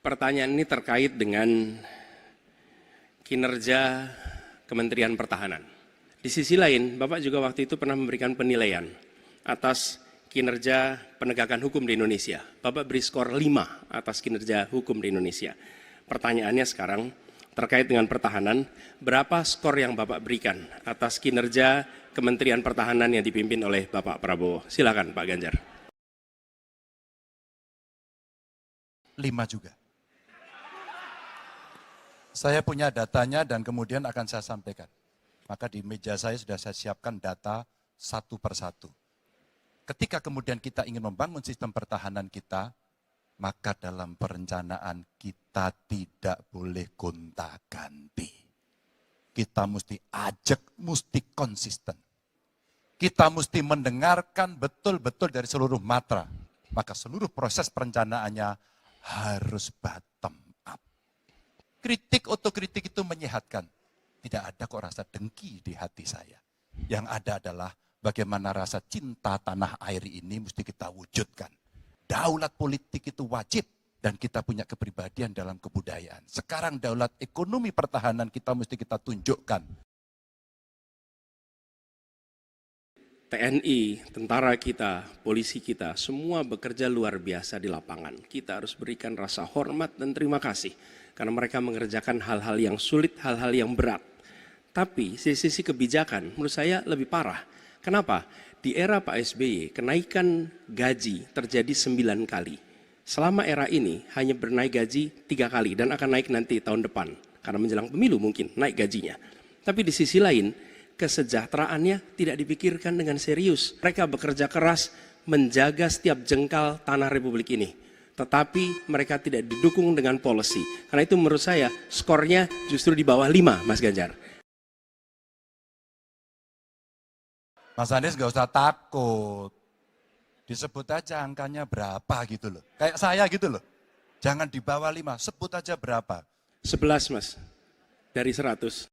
Pertanyaan ini terkait dengan kinerja Kementerian Pertahanan. Di sisi lain, Bapak juga waktu itu pernah memberikan penilaian atas kinerja penegakan hukum di Indonesia. Bapak beri skor 5 atas kinerja hukum di Indonesia. Pertanyaannya sekarang terkait dengan pertahanan, berapa skor yang Bapak berikan atas kinerja Kementerian Pertahanan yang dipimpin oleh Bapak Prabowo? Silakan Pak Ganjar. 5 juga. Saya punya datanya dan kemudian akan saya sampaikan. Maka di meja saya sudah saya siapkan data satu persatu. Ketika kemudian kita ingin membangun sistem pertahanan kita, maka dalam perencanaan kita tidak boleh gonta-ganti. Kita mesti ajak, mesti konsisten. Kita mesti mendengarkan betul-betul dari seluruh matra. Maka seluruh proses perencanaannya harus bottom up. Kritik otokritik itu menyehatkan. Tidak ada kok rasa dengki di hati saya. Yang ada adalah bagaimana rasa cinta tanah air ini mesti kita wujudkan. Daulat politik itu wajib dan kita punya kepribadian dalam kebudayaan. Sekarang daulat ekonomi pertahanan kita mesti kita tunjukkan. TNI, tentara kita, polisi kita, semua bekerja luar biasa di lapangan. Kita harus berikan rasa hormat dan terima kasih. Karena mereka mengerjakan hal-hal yang sulit, hal-hal yang berat. Tapi sisi kebijakan menurut saya lebih parah. Kenapa? Di era Pak SBY, kenaikan gaji terjadi 9 kali. Selama era ini hanya bernaik gaji 3 kali dan akan naik nanti tahun depan. Karena menjelang pemilu mungkin naik gajinya. Tapi di sisi lain, kesejahteraannya tidak dipikirkan dengan serius. Mereka bekerja keras menjaga setiap jengkal tanah Republik ini. Tetapi mereka tidak didukung dengan policy. Karena itu menurut saya skornya justru di bawah 5, Mas Ganjar. Mas Anies gak usah takut. Disebut aja angkanya berapa gitu loh. Kayak saya gitu loh. Jangan di bawah 5, sebut aja berapa. 11 Mas, dari 100.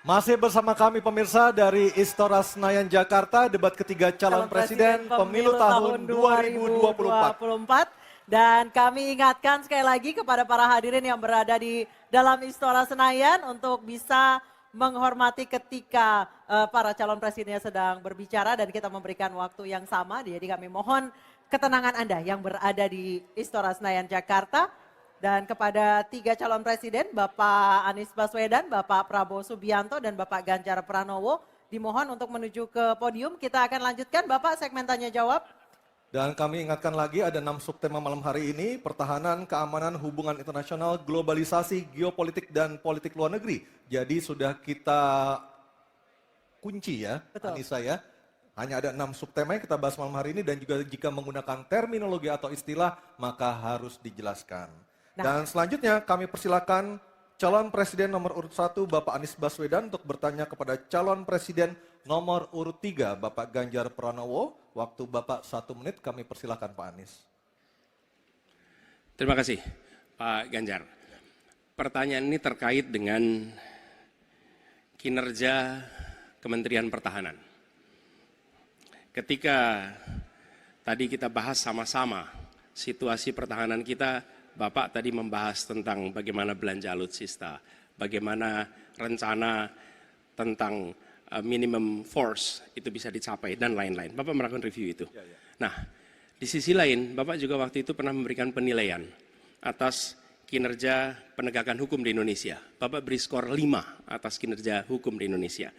Masih bersama kami pemirsa dari Istora Senayan Jakarta, debat ketiga calon presiden pemilu tahun 2024. Dan kami ingatkan sekali lagi kepada para hadirin yang berada di dalam Istora Senayan untuk bisa menghormati ketika para calon presidennya sedang berbicara dan kita memberikan waktu yang sama. Jadi kami mohon ketenangan Anda yang berada di Istora Senayan Jakarta. Dan kepada 3 calon presiden, Bapak Anies Baswedan, Bapak Prabowo Subianto, dan Bapak Ganjar Pranowo, dimohon untuk menuju ke podium. Kita akan lanjutkan, Bapak, segmen tanya jawab. Dan kami ingatkan lagi ada 6 subtema malam hari ini, pertahanan, keamanan, hubungan internasional, globalisasi, geopolitik, dan politik luar negeri. Jadi sudah kita kunci ya, Anissa ya. Hanya ada 6 subtema yang kita bahas malam hari ini dan juga jika menggunakan terminologi atau istilah, maka harus dijelaskan. Dan selanjutnya kami persilakan calon presiden nomor urut 1 Bapak Anies Baswedan untuk bertanya kepada calon presiden nomor urut 3 Bapak Ganjar Pranowo. Waktu Bapak 1 menit, kami persilakan Pak Anies. Terima kasih Pak Ganjar. Pertanyaan ini terkait dengan kinerja Kementerian Pertahanan. Ketika tadi kita bahas sama-sama situasi pertahanan kita, Bapak tadi membahas tentang bagaimana belanja alutsista, bagaimana rencana tentang minimum force itu bisa dicapai dan lain-lain. Bapak melakukan review itu. Nah, di sisi lain, Bapak juga waktu itu pernah memberikan penilaian atas kinerja penegakan hukum di Indonesia. Bapak beri skor 5 atas kinerja hukum di Indonesia.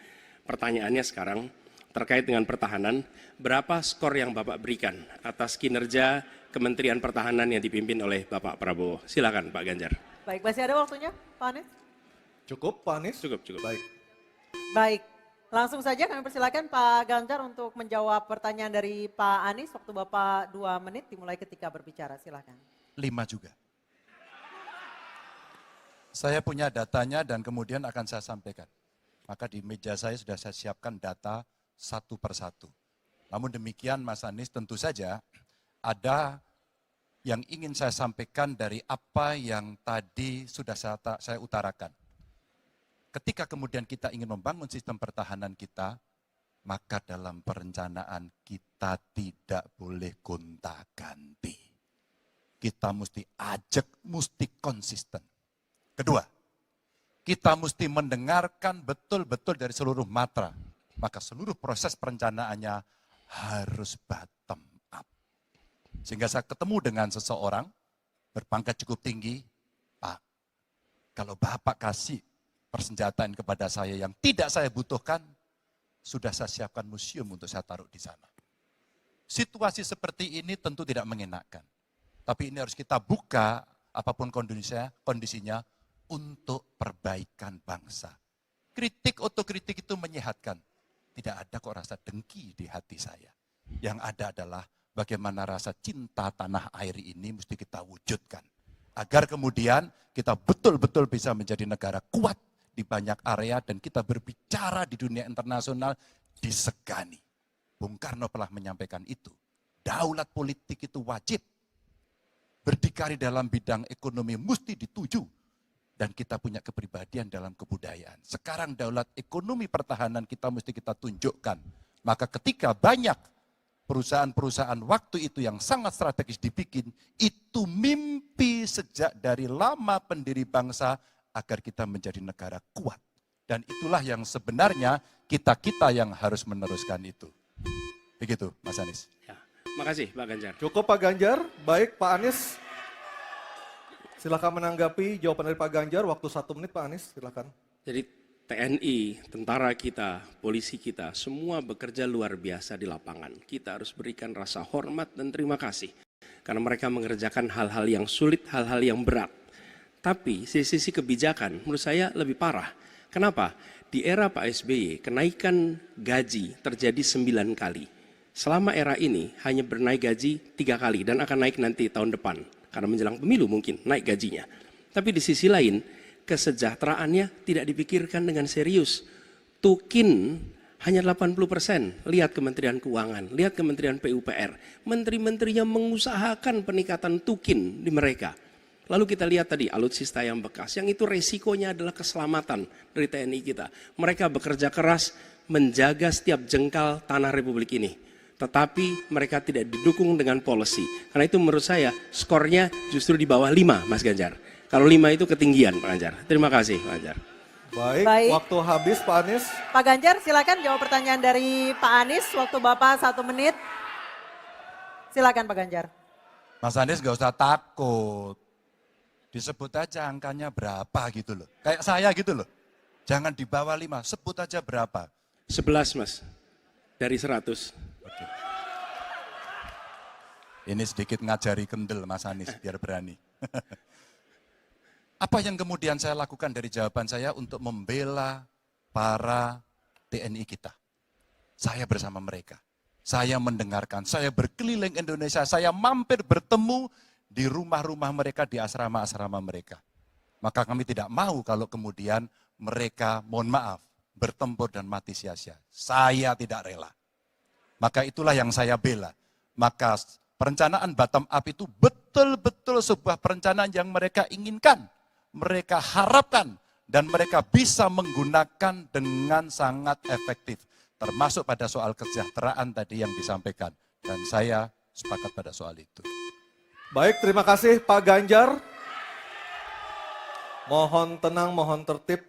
Pertanyaannya sekarang terkait dengan pertahanan, berapa skor yang Bapak berikan atas kinerja Kementerian Pertahanan yang dipimpin oleh Bapak Prabowo? Silakan Pak Ganjar. Baik, masih ada waktunya Pak Anies? Cukup Pak Anies? Cukup. Baik. Baik, langsung saja kami persilakan Pak Ganjar untuk menjawab pertanyaan dari Pak Anies. Waktu Bapak 2 menit dimulai ketika berbicara, silakan. 5 juga. Saya punya datanya dan kemudian akan saya sampaikan. Maka di meja saya sudah saya siapkan data satu persatu. Namun demikian Mas Anies, tentu saja ada yang ingin saya sampaikan dari apa yang tadi sudah saya utarakan. Ketika kemudian kita ingin membangun sistem pertahanan kita, maka dalam perencanaan kita tidak boleh gonta-ganti. Kita mesti ajak, mesti konsisten. Kedua, kita mesti mendengarkan betul-betul dari seluruh matra. Maka seluruh proses perencanaannya harus bottom up. Sehingga saya ketemu dengan seseorang berpangkat cukup tinggi, Pak, kalau Bapak kasih persenjataan kepada saya yang tidak saya butuhkan, sudah saya siapkan museum untuk saya taruh di sana. Situasi seperti ini tentu tidak mengenakan. Tapi ini harus kita buka apapun kondisinya untuk perbaikan bangsa. Kritik, otokritik itu menyehatkan. Tidak ada kok rasa dengki di hati saya. Yang ada adalah bagaimana rasa cinta tanah air ini mesti kita wujudkan. Agar kemudian kita betul-betul bisa menjadi negara kuat di banyak area dan kita berbicara di dunia internasional disegani. Bung Karno telah menyampaikan itu. Daulat politik itu wajib. Berdikari dalam bidang ekonomi mesti dituju. Dan kita punya kepribadian dalam kebudayaan. Sekarang daulat ekonomi pertahanan kita mesti kita tunjukkan. Maka ketika banyak perusahaan-perusahaan waktu itu yang sangat strategis dibikin, itu mimpi sejak dari lama pendiri bangsa agar kita menjadi negara kuat. Dan itulah yang sebenarnya kita-kita yang harus meneruskan itu. Begitu Mas Anies. Ya, makasih Pak Ganjar. Cukup Pak Ganjar. Baik Pak Anies. Silakan menanggapi jawaban dari Pak Ganjar. Waktu 1 menit Pak Anies, silakan. Jadi TNI, tentara kita, polisi kita, semua bekerja luar biasa di lapangan. Kita harus berikan rasa hormat dan terima kasih. Karena mereka mengerjakan hal-hal yang sulit, hal-hal yang berat. Tapi sisi kebijakan menurut saya lebih parah. Kenapa? Di era Pak SBY, kenaikan gaji terjadi 9 kali. Selama era ini hanya bernaik gaji 3 kali dan akan naik nanti tahun depan. Karena menjelang pemilu mungkin naik gajinya. Tapi di sisi lain, kesejahteraannya tidak dipikirkan dengan serius. Tukin hanya 80%. Lihat Kementerian Keuangan, lihat Kementerian PUPR. Menteri-menterinya mengusahakan peningkatan tukin di mereka. Lalu kita lihat tadi alutsista yang bekas, yang itu resikonya adalah keselamatan dari TNI kita. Mereka bekerja keras menjaga setiap jengkal tanah Republik ini. Tetapi mereka tidak didukung dengan policy. Karena itu menurut saya skornya justru di bawah 5 Mas Ganjar. Kalau 5 itu ketinggian Pak Ganjar. Terima kasih Pak Ganjar. Baik, waktu habis Pak Anies. Pak Ganjar silakan jawab pertanyaan dari Pak Anies. Waktu Bapak 1 menit. Silakan Pak Ganjar. Mas Anies gak usah takut. Disebut aja angkanya berapa gitu loh. Kayak saya gitu loh. Jangan di bawah 5, sebut aja berapa. 11 Mas, dari 100. Oke. Ini sedikit ngajari kendel Mas Anies biar berani. Apa yang kemudian saya lakukan dari jawaban saya untuk membela para TNI kita? Saya bersama mereka. Saya mendengarkan, saya berkeliling Indonesia, saya mampir bertemu di rumah-rumah mereka, di asrama-asrama mereka. Maka kami tidak mau kalau kemudian mereka, mohon maaf, bertempur dan mati sia-sia. Saya tidak rela. Maka itulah yang saya bela. Maka perencanaan bottom up itu betul-betul sebuah perencanaan yang mereka inginkan. Mereka harapkan dan mereka bisa menggunakan dengan sangat efektif. Termasuk pada soal kesejahteraan tadi yang disampaikan. Dan saya sepakat pada soal itu. Baik, terima kasih Pak Ganjar. Mohon tenang, mohon tertib.